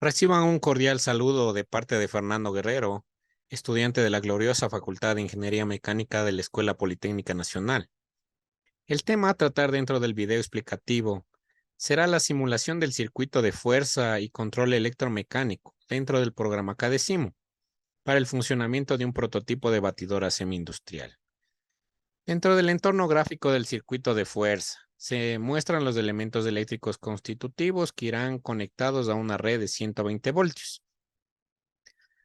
Reciban un cordial saludo de parte de Fernando Guerrero, estudiante de la gloriosa Facultad de Ingeniería Mecánica de la Escuela Politécnica Nacional. El tema a tratar dentro del video explicativo será la simulación del circuito de fuerza y control electromecánico dentro del programa CADESIMO para el funcionamiento de un prototipo de batidora semi-industrial. Dentro del entorno gráfico del circuito de fuerza, se muestran los elementos eléctricos constitutivos que irán conectados a una red de 120 voltios,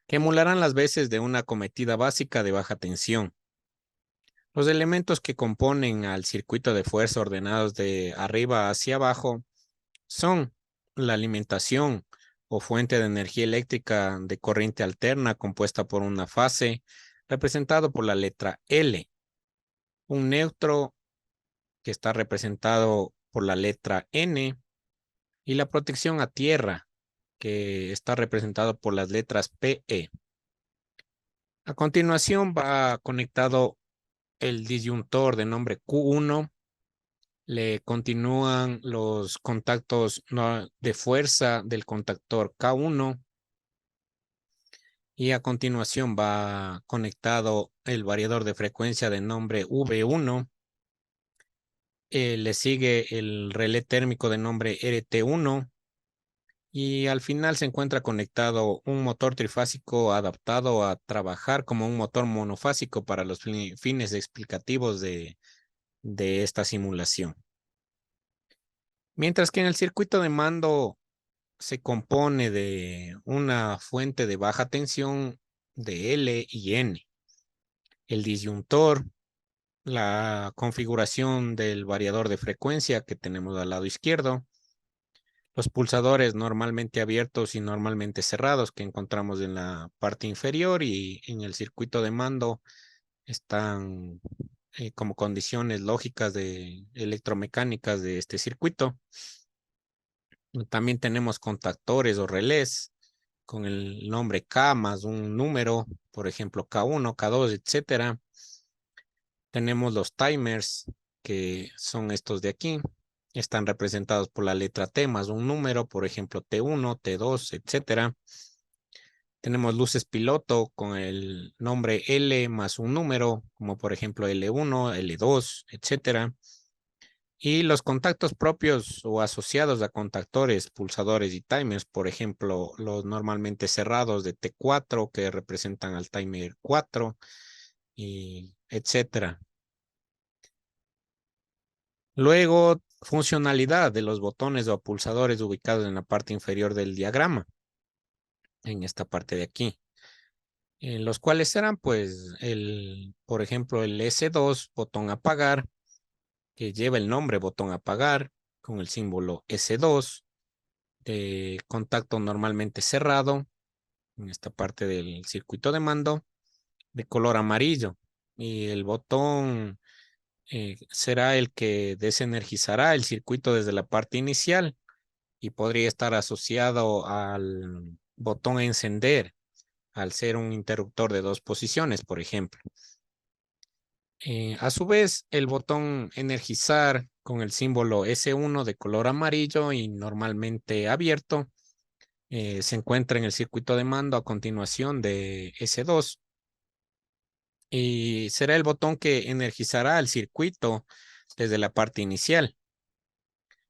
que emularán las veces de una acometida básica de baja tensión. Los elementos que componen al circuito de fuerza ordenados de arriba hacia abajo son la alimentación o fuente de energía eléctrica de corriente alterna compuesta por una fase, representado por la letra L, un neutro que está representado por la letra N, y la protección a tierra, que está representado por las letras PE. A continuación va conectado el disyuntor de nombre Q1, le continúan los contactos de fuerza del contactor K1 y a continuación va conectado el variador de frecuencia de nombre V1. Le sigue el relé térmico de nombre RT1 y al final se encuentra conectado un motor trifásico adaptado a trabajar como un motor monofásico para los fines explicativos de esta simulación. Mientras que en el circuito de mando se compone de una fuente de baja tensión de L y N, el disyuntor, la configuración del variador de frecuencia que tenemos al lado izquierdo, los pulsadores normalmente abiertos y normalmente cerrados que encontramos en la parte inferior, y en el circuito de mando están como condiciones lógicas de electromecánicas de este circuito. También tenemos contactores o relés con el nombre K más un número, por ejemplo K1, K2, etcétera. Tenemos los timers, que son estos de aquí. Están representados por la letra T más un número, por ejemplo T1, T2, etcétera. Tenemos luces piloto con el nombre L más un número, como por ejemplo L1, L2, etcétera. Y los contactos propios o asociados a contactores, pulsadores y timers, por ejemplo, los normalmente cerrados de T4 que representan al timer 4, y etcétera. Luego, funcionalidad de los botones o pulsadores ubicados en la parte inferior del diagrama, en esta parte de aquí, en los cuales serán, pues, por ejemplo, el S2, botón apagar, que lleva el nombre botón apagar, con el símbolo S2, de contacto normalmente cerrado, en esta parte del circuito de mando, de color amarillo. Y el botón será el que desenergizará el circuito desde la parte inicial y podría estar asociado al botón encender, al ser un interruptor de dos posiciones, por ejemplo. A su vez, el botón energizar con el símbolo S1 de color amarillo y normalmente abierto se encuentra en el circuito de mando a continuación de S2 y será el botón que energizará el circuito desde la parte inicial.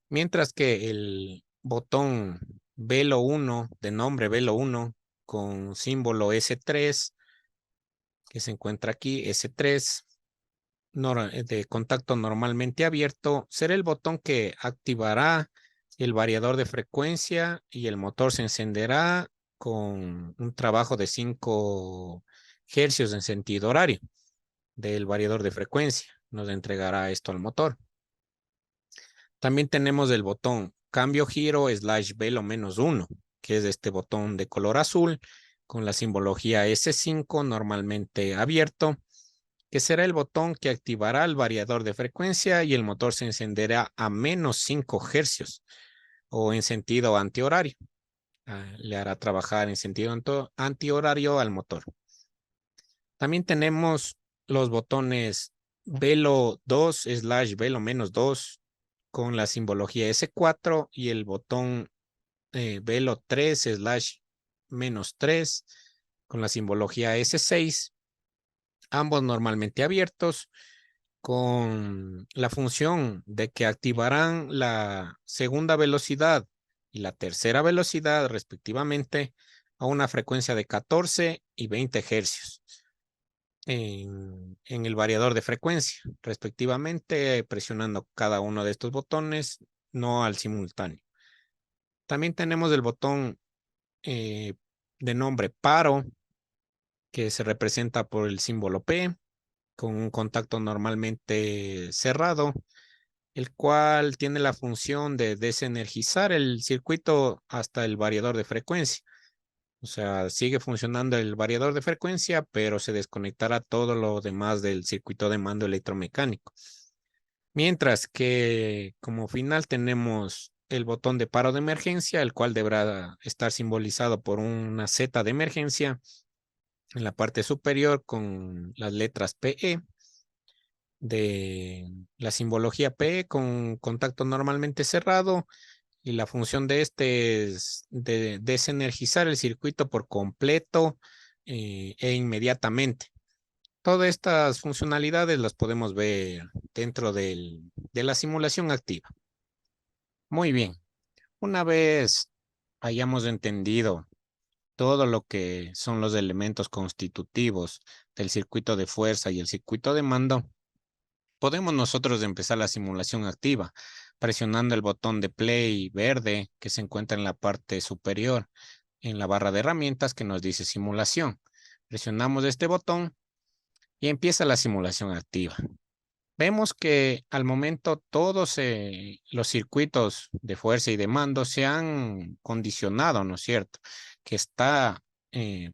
Mientras que el botón Velo 1, de nombre Velo 1, con símbolo S3, que se encuentra aquí, S3, de contacto normalmente abierto, será el botón que activará el variador de frecuencia y el motor se encenderá con un trabajo de 5 hercios en sentido horario del variador de frecuencia. Nos entregará esto al motor. También tenemos el botón cambio giro / velo -1, que es este botón de color azul con la simbología S5 normalmente abierto, que será el botón que activará el variador de frecuencia y el motor se encenderá a -5 hercios o en sentido antihorario. Le hará trabajar en sentido antihorario al motor. También tenemos los botones velo 2 / velo -2 con la simbología S4 y el botón velo 3/-3 con la simbología S6, ambos normalmente abiertos, con la función de que activarán la segunda velocidad y la tercera velocidad respectivamente a una frecuencia de 14 y 20 hercios en el variador de frecuencia, respectivamente, presionando cada uno de estos botones, no al simultáneo. También tenemos el botón eh, de nombre paro, que se representa por el símbolo P, con un contacto normalmente cerrado, el cual tiene la función de desenergizar el circuito hasta el variador de frecuencia. O sea, sigue funcionando el variador de frecuencia, pero se desconectará todo lo demás del circuito de mando electromecánico. Mientras que como final tenemos el botón de paro de emergencia, el cual deberá estar simbolizado por una Z de emergencia en la parte superior con las letras PE de la simbología PE con contacto normalmente cerrado, y la función de este es de desenergizar el circuito por completo e inmediatamente. Todas estas funcionalidades las podemos ver dentro de la simulación activa. Muy bien, una vez hayamos entendido todo lo que son los elementos constitutivos del circuito de fuerza y el circuito de mando, podemos nosotros empezar la simulación activa presionando el botón de play verde que se encuentra en la parte superior en la barra de herramientas que nos dice simulación. Presionamos este botón y empieza la simulación activa. Vemos que al momento todos los circuitos de fuerza y de mando se han condicionado, ¿no es cierto? Que está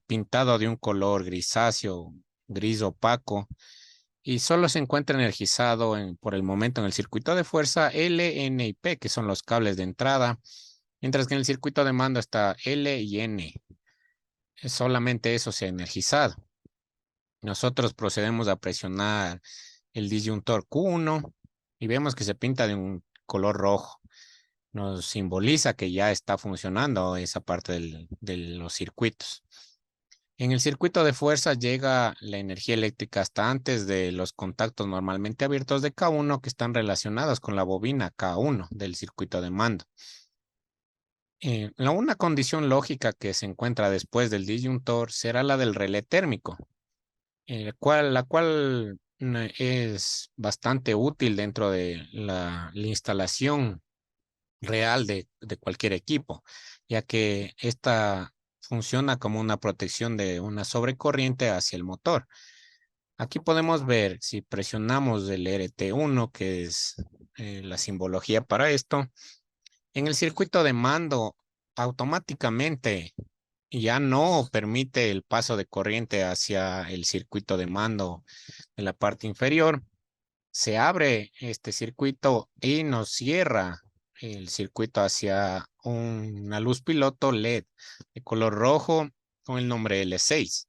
pintado de un color grisáceo, gris opaco, y solo se encuentra energizado por el momento en el circuito de fuerza L, N y P, que son los cables de entrada, mientras que en el circuito de mando está L y N. Solamente eso se ha energizado. Nosotros procedemos a presionar el disyuntor Q1 y vemos que se pinta de un color rojo. Nos simboliza que ya está funcionando esa parte de los circuitos. En el circuito de fuerza llega la energía eléctrica hasta antes de los contactos normalmente abiertos de K1 que están relacionados con la bobina K1 del circuito de mando. Una condición lógica que se encuentra después del disyuntor será la del relé térmico, la cual es bastante útil dentro de la instalación real de cualquier equipo, ya que esta funciona como una protección de una sobrecorriente hacia el motor. Aquí podemos ver si presionamos el RT1, que es la simbología para esto, en el circuito de mando automáticamente ya no permite el paso de corriente hacia el circuito de mando de la parte inferior. Se abre este circuito y nos cierra el circuito hacia una luz piloto LED de color rojo con el nombre L6,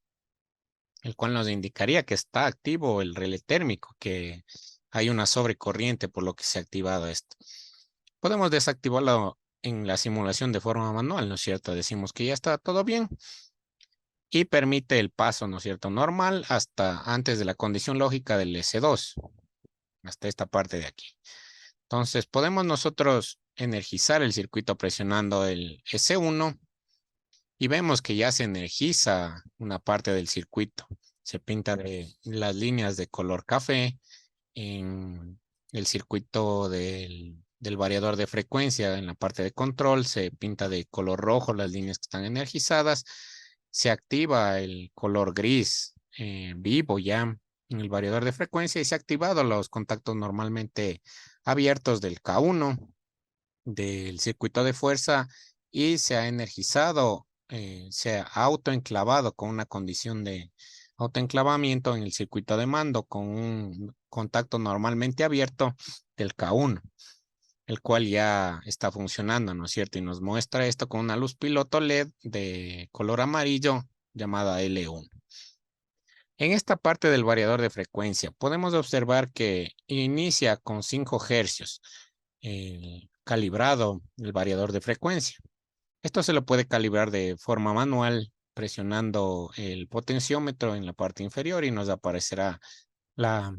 el cual nos indicaría que está activo el relé térmico, que hay una sobrecorriente por lo que se ha activado esto. Podemos desactivarlo en la simulación de forma manual, ¿no es cierto? Decimos que ya está todo bien y permite el paso, ¿no es cierto? Normal hasta antes de la condición lógica del S2, hasta esta parte de aquí. Entonces podemos nosotros energizar el circuito presionando el S1 y vemos que ya se energiza una parte del circuito. Se pinta de las líneas de color café en el circuito del variador de frecuencia. En la parte de control se pinta de color rojo las líneas que están energizadas. Se activa el color gris vivo ya en el variador de frecuencia y se han activado los contactos normalmente abiertos del K1 del circuito de fuerza y se ha energizado, se ha autoenclavado con una condición de autoenclavamiento en el circuito de mando con un contacto normalmente abierto del K1, el cual ya está funcionando, ¿no es cierto? Y nos muestra esto con una luz piloto LED de color amarillo llamada L1. En esta parte del variador de frecuencia podemos observar que inicia con 5 hercios calibrado el variador de frecuencia. Esto se lo puede calibrar de forma manual presionando el potenciómetro en la parte inferior y nos aparecerá la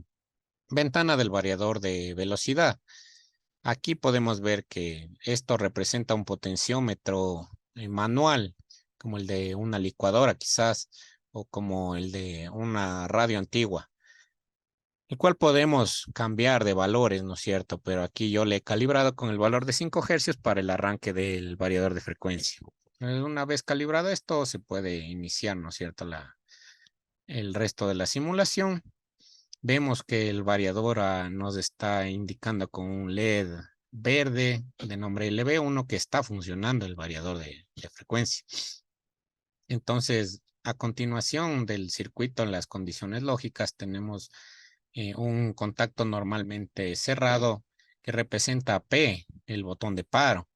ventana del variador de velocidad. Aquí podemos ver que esto representa un potenciómetro manual, como el de una licuadora quizás, o como el de una radio antigua, el cual podemos cambiar de valores, ¿no es cierto? Pero aquí yo le he calibrado con el valor de 5 hercios para el arranque del variador de frecuencia. Una vez calibrado esto, se puede iniciar, ¿no es cierto?, el resto de la simulación. Vemos que el variador nos está indicando con un LED verde de nombre LB1 que está funcionando el variador de frecuencia. Entonces, a continuación del circuito en las condiciones lógicas tenemos un contacto normalmente cerrado que representa P, el botón de paro,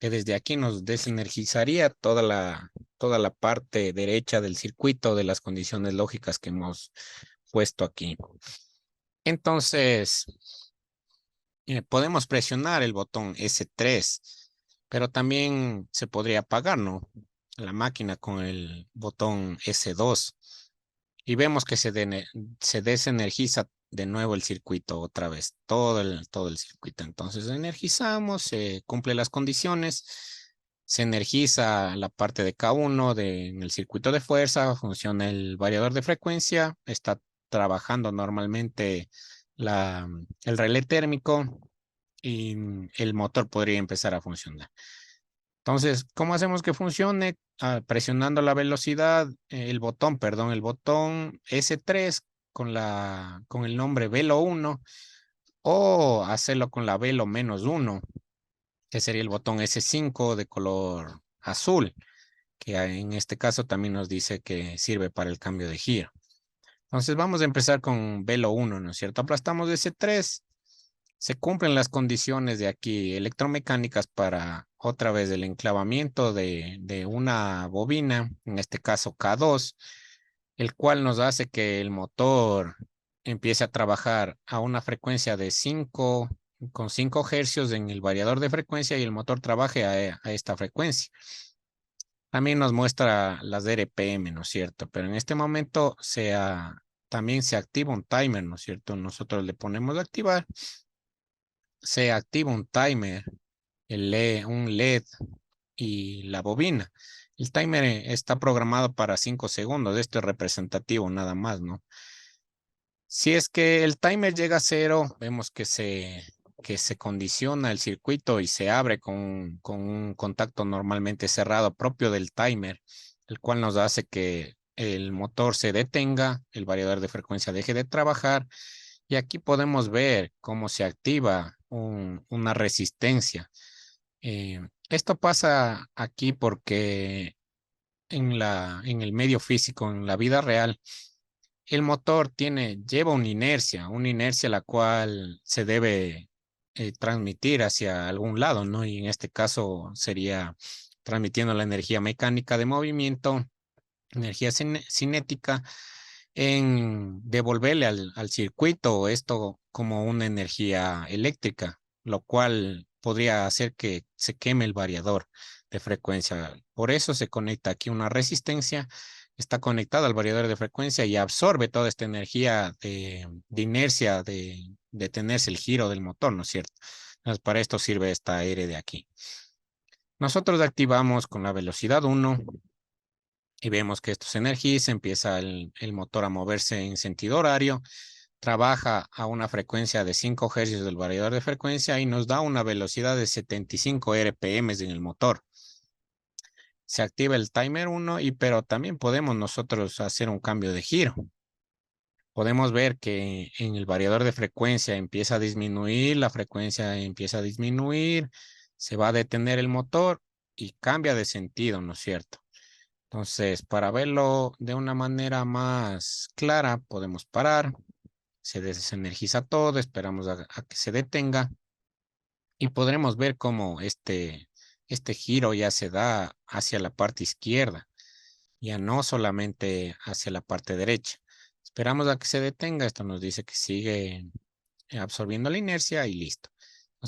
que desde aquí nos desenergizaría toda la parte derecha del circuito de las condiciones lógicas que hemos puesto aquí. Entonces, podemos presionar el botón S3, pero también se podría apagar, ¿no?, la máquina con el botón S2 y vemos que se desenergiza de nuevo el circuito otra vez, todo el circuito. Entonces energizamos, se cumple las condiciones, se energiza la parte de K1 en el circuito de fuerza, funciona el variador de frecuencia, está trabajando normalmente el relé térmico y el motor podría empezar a funcionar. Entonces, ¿cómo hacemos que funcione? Presionando la velocidad, el botón S3 con el nombre velo 1 o hacerlo con la velo -1, que sería el botón S5 de color azul, que en este caso también nos dice que sirve para el cambio de giro. Entonces vamos a empezar con velo 1, ¿no es cierto? Aplastamos S3. Se cumplen las condiciones de aquí electromecánicas para otra vez el enclavamiento de una bobina, en este caso K2, el cual nos hace que el motor empiece a trabajar a una frecuencia de 5, con 5 hercios en el variador de frecuencia y el motor trabaje a esta frecuencia. También nos muestra las RPM, ¿no es cierto? Pero en este momento también se activa un timer, ¿no es cierto? Nosotros le ponemos a activar, se activa un timer, un LED y la bobina. El timer está programado para 5 segundos. Esto es representativo nada más, ¿no? Si es que el timer llega a 0, vemos que se condiciona el circuito y se abre con un contacto normalmente cerrado propio del timer, el cual nos hace que el motor se detenga, el variador de frecuencia deje de trabajar y aquí podemos ver cómo se activa una resistencia. Esto pasa aquí porque en el medio físico, en la vida real, el motor lleva una inercia la cual se debe transmitir hacia algún lado, ¿no? Y en este caso sería transmitiendo la energía mecánica de movimiento, energía cinética, en devolverle al circuito esto como una energía eléctrica, lo cual podría hacer que se queme el variador de frecuencia. Por eso se conecta aquí una resistencia, está conectada al variador de frecuencia y absorbe toda esta energía de inercia de detenerse el giro del motor, ¿no es cierto? Entonces, para esto sirve esta R de aquí. Nosotros activamos con la velocidad 1 y vemos que esto se energiza, empieza el motor a moverse en sentido horario, trabaja a una frecuencia de 5 hercios del variador de frecuencia y nos da una velocidad de 75 RPM en el motor. Se activa el timer 1, pero también podemos nosotros hacer un cambio de giro. Podemos ver que en el variador de frecuencia empieza a disminuir, la frecuencia empieza a disminuir, se va a detener el motor y cambia de sentido, ¿no es cierto? Entonces, para verlo de una manera más clara, podemos parar, se desenergiza todo, esperamos a que se detenga y podremos ver cómo este giro ya se da hacia la parte izquierda, ya no solamente hacia la parte derecha. Esperamos a que se detenga, esto nos dice que sigue absorbiendo la inercia y listo.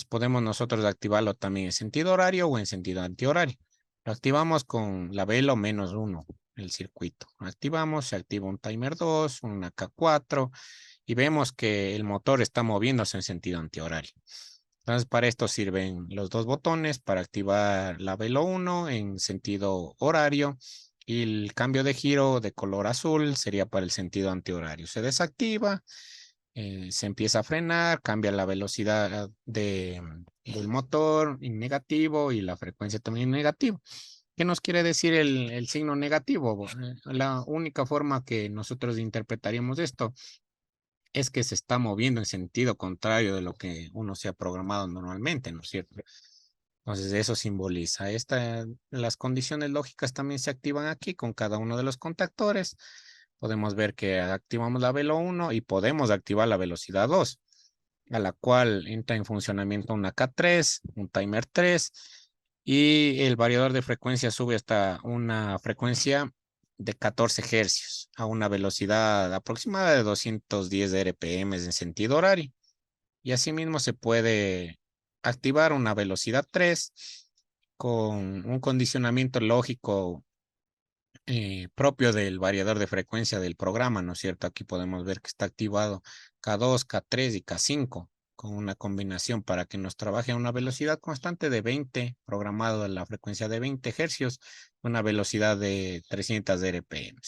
Podemos nosotros activarlo también en sentido horario o en sentido antihorario. Lo activamos con la velo -1, el circuito. Activamos, se activa un timer 2, una K4 y vemos que el motor está moviéndose en sentido antihorario. Entonces, para esto sirven los dos botones para activar la velo 1 en sentido horario y el cambio de giro de color azul sería para el sentido antihorario. Se desactiva, se empieza a frenar, cambia la velocidad del motor en negativo y la frecuencia también en negativo. ¿Qué nos quiere decir el signo negativo? La única forma que nosotros interpretaríamos esto es que se está moviendo en sentido contrario de lo que uno se ha programado normalmente, ¿no es cierto? Entonces eso simboliza. Las condiciones lógicas también se activan aquí con cada uno de los contactores. Podemos ver que activamos la velo 1 y podemos activar la velocidad 2, a la cual entra en funcionamiento una K3, un timer 3 y el variador de frecuencia sube hasta una frecuencia de 14 hercios a una velocidad aproximada de 210 RPM en sentido horario. Y asimismo se puede activar una velocidad 3 con un condicionamiento lógico propio del variador de frecuencia del programa, ¿no es cierto? Aquí podemos ver que está activado K2, K3 y K5 con una combinación para que nos trabaje a una velocidad constante de 20, programado a la frecuencia de 20 hercios, una velocidad de 300 RPM.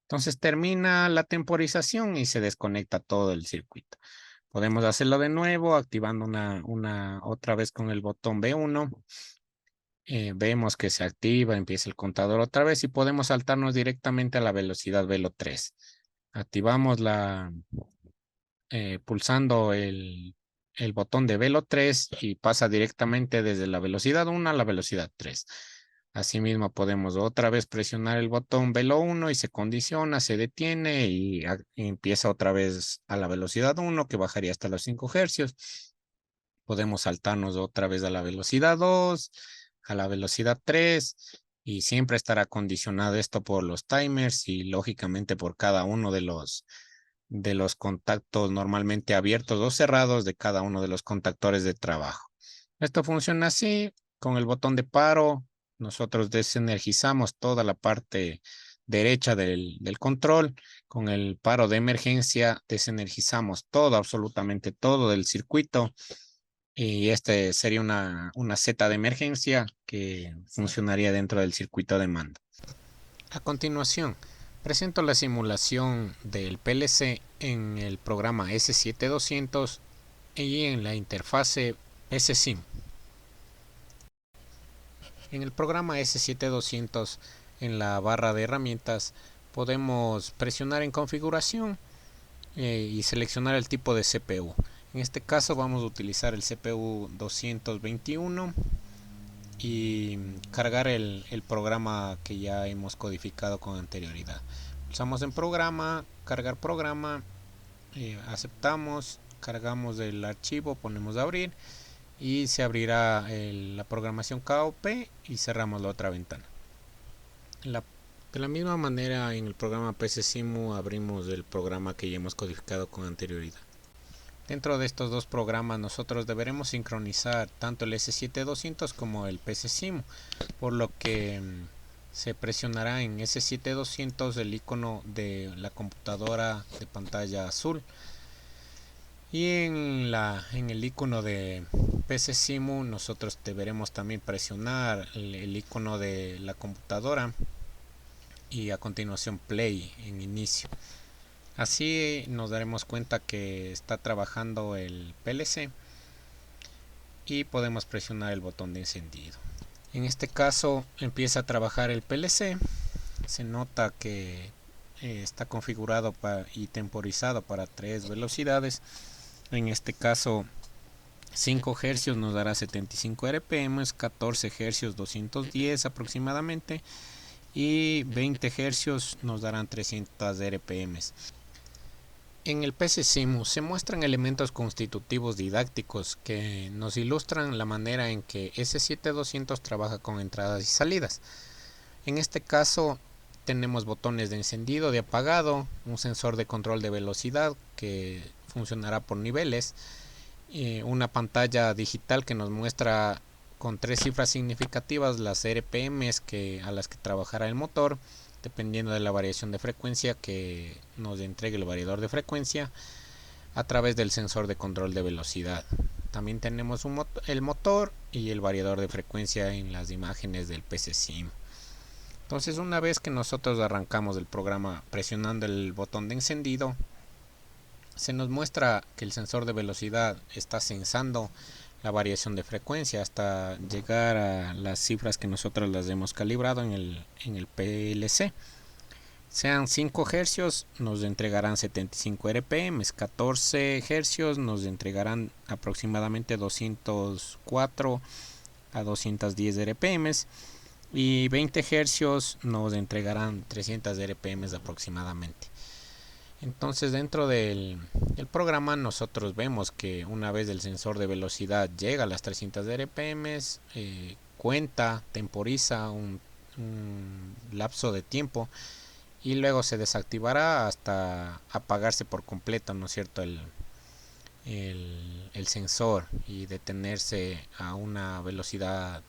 Entonces termina la temporización y se desconecta todo el circuito. Podemos hacerlo de nuevo activando otra vez con el botón B1. Vemos que se activa, empieza el contador otra vez y podemos saltarnos directamente a la velocidad velo 3. Activamos pulsando el botón de velo 3 y pasa directamente desde la velocidad 1 a la velocidad 3. Asimismo podemos otra vez presionar el botón velo 1 y se condiciona, se detiene y empieza otra vez a la velocidad 1 que bajaría hasta los 5 hercios. Podemos saltarnos otra vez a la velocidad 2, a la velocidad 3 y siempre estará condicionado esto por los timers y lógicamente por cada uno de los contactos normalmente abiertos o cerrados de cada uno de los contactores de trabajo. Esto funciona así, con el botón de paro, nosotros desenergizamos toda la parte derecha del control, con el paro de emergencia desenergizamos todo, absolutamente todo del circuito y este sería una Z de emergencia que funcionaría dentro del circuito de mando. A continuación, presento la simulación del PLC en el programa S7200 y en la interfase PCSIM. En el programa S7200, en la barra de herramientas, podemos presionar en configuración y seleccionar el tipo de CPU. En este caso vamos a utilizar el CPU 221 y cargar el programa que ya hemos codificado con anterioridad. Pulsamos en programa, cargar programa, aceptamos, cargamos el archivo, ponemos a abrir y se abrirá la programación KOP y cerramos la otra ventana. De la misma manera en el programa PCSIMU abrimos el programa que ya hemos codificado con anterioridad. Dentro de estos dos programas nosotros deberemos sincronizar tanto el S7200 como el PCSIMU, por lo que se presionará en S7200 el icono de la computadora de pantalla azul y en el icono de PCSIMU nosotros deberemos también presionar el icono de la computadora y a continuación play en inicio. Así nos daremos cuenta que está trabajando el PLC y podemos presionar el botón de encendido. En este caso empieza a trabajar el PLC. Se nota que está configurado y temporizado para 3 velocidades. En este caso 5 Hz nos dará 75 RPM, 14 Hz 210 aproximadamente y 20 Hz nos darán 300 RPM. En el PCSIMU se muestran elementos constitutivos didácticos que nos ilustran la manera en que S7200 trabaja con entradas y salidas. En este caso tenemos botones de encendido, de apagado, un sensor de control de velocidad que funcionará por niveles, una pantalla digital que nos muestra con 3 cifras significativas, las RPMs a las que trabajará el motor, dependiendo de la variación de frecuencia que nos entregue el variador de frecuencia a través del sensor de control de velocidad. También tenemos el motor y el variador de frecuencia en las imágenes del PC-SIM. Entonces, una vez que nosotros arrancamos el programa presionando el botón de encendido, se nos muestra que el sensor de velocidad está sensando la variación de frecuencia hasta llegar a las cifras que nosotros las hemos calibrado en el PLC. Sean 5 Hz nos entregarán 75 RPM, 14 Hz nos entregarán aproximadamente 204 a 210 RPM y 20 Hz nos entregarán 300 RPM aproximadamente. Entonces, dentro del programa nosotros vemos que una vez el sensor de velocidad llega a las 300 RPM, cuenta, temporiza un lapso de tiempo y luego se desactivará hasta apagarse por completo, ¿no es cierto?, el sensor y detenerse a una velocidad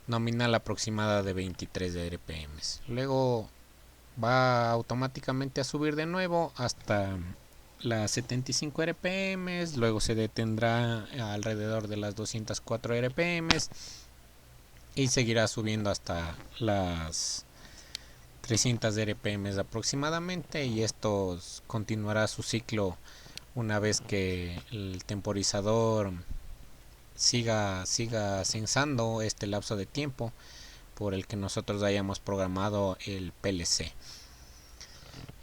nominal aproximada de 23 RPM. Luego va automáticamente a subir de nuevo hasta las 75 RPM, luego se detendrá alrededor de las 204 RPM y seguirá subiendo hasta las 300 RPM aproximadamente, y esto continuará su ciclo una vez que el temporizador siga sensando este lapso de tiempo por el que nosotros hayamos programado el PLC.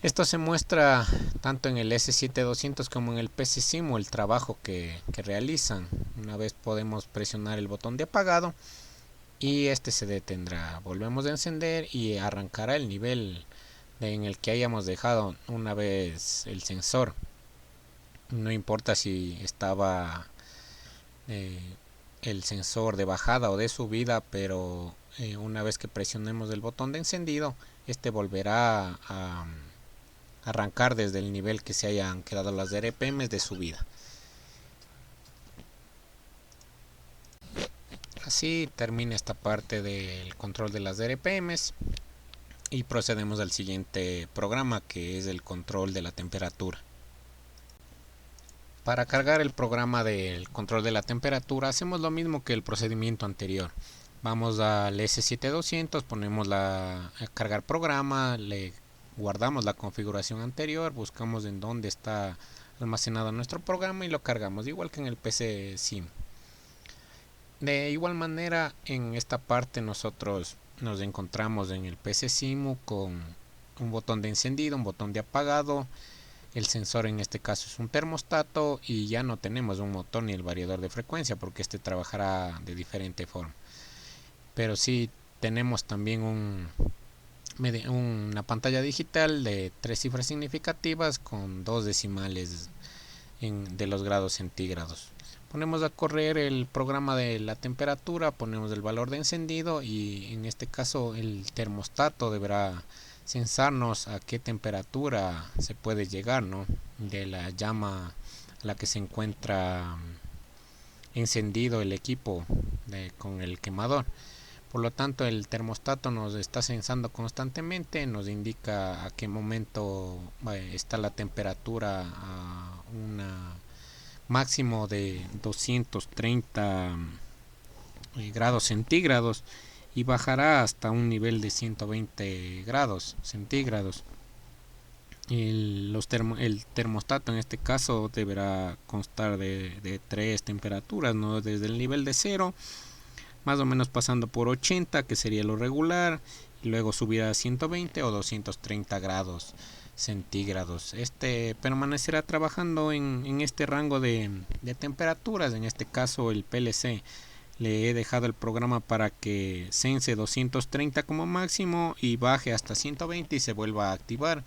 Esto se muestra tanto en el S7200 como en el PC-SIM, el trabajo que realizan. Una vez podemos presionar el botón de apagado y este se detendrá. Volvemos a encender y arrancará el nivel en el que hayamos dejado una vez el sensor. No importa si estaba el sensor de bajada o de subida, pero una vez que presionemos el botón de encendido, este volverá a arrancar desde el nivel que se hayan quedado las RPM de subida. Así termina esta parte del control de las RPM y procedemos al siguiente programa, que es el control de la temperatura. Para cargar el programa del control de la temperatura hacemos lo mismo que el procedimiento anterior. Vamos al S7200, ponemos a cargar programa, le guardamos la configuración anterior, buscamos en dónde está almacenado nuestro programa y lo cargamos, igual que en el PC-SIM. De igual manera, en esta parte nosotros nos encontramos en el PC-SIM con un botón de encendido, un botón de apagado. El sensor en este caso es un termostato y ya no tenemos un motor ni el variador de frecuencia porque este trabajará de diferente forma. Pero sí tenemos también una pantalla digital de 3 cifras significativas con 2 decimales de los grados centígrados. Ponemos a correr el programa de la temperatura, ponemos el valor de encendido y en este caso el termostato deberá censarnos a qué temperatura se puede llegar, ¿no?, de la llama a la que se encuentra encendido el equipo con el quemador. Por lo tanto, el termostato nos está censando constantemente, nos indica a qué momento está la temperatura a un máximo de 230 grados centígrados y bajará hasta un nivel de 120 grados centígrados. El termostato en este caso deberá constar de 3 temperaturas, ¿no?, desde el nivel de 0, más o menos pasando por 80, que sería lo regular, y luego subirá a 120 o 230 grados centígrados. Este permanecerá trabajando en este rango de temperaturas. En este caso el PLC le he dejado el programa para que sense 230 como máximo y baje hasta 120 y se vuelva a activar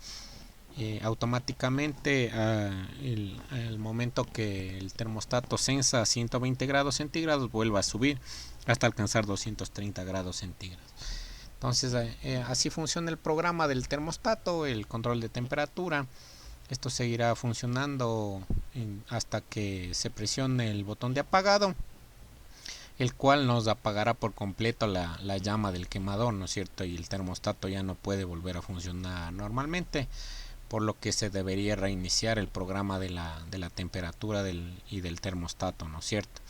automáticamente al momento que el termostato sensa 120 grados centígrados, vuelva a subir hasta alcanzar 230 grados centígrados. Entonces así funciona el programa del termostato, el control de temperatura. Esto seguirá funcionando hasta que se presione el botón de apagado. el cual nos apagará por completo la llama del quemador, ¿no es cierto? Y el termostato ya no puede volver a funcionar normalmente, por lo que se debería reiniciar el programa de la temperatura y del termostato, ¿no es cierto?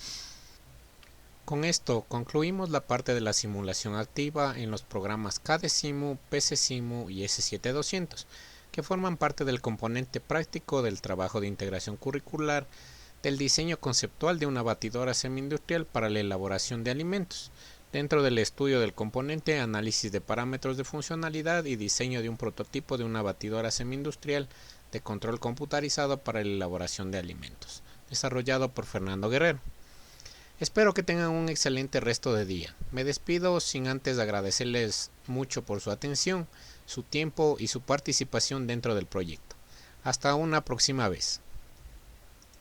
Con esto concluimos la parte de la simulación activa en los programas KDesimu, PCsimu y S7200, que forman parte del componente práctico del trabajo de integración curricular del diseño conceptual de una batidora semi-industrial para la elaboración de alimentos, dentro del estudio del componente, análisis de parámetros de funcionalidad y diseño de un prototipo de una batidora semi-industrial de control computarizado para la elaboración de alimentos, desarrollado por Fernando Guerrero. Espero que tengan un excelente resto de día. Me despido sin antes agradecerles mucho por su atención, su tiempo y su participación dentro del proyecto. Hasta una próxima vez.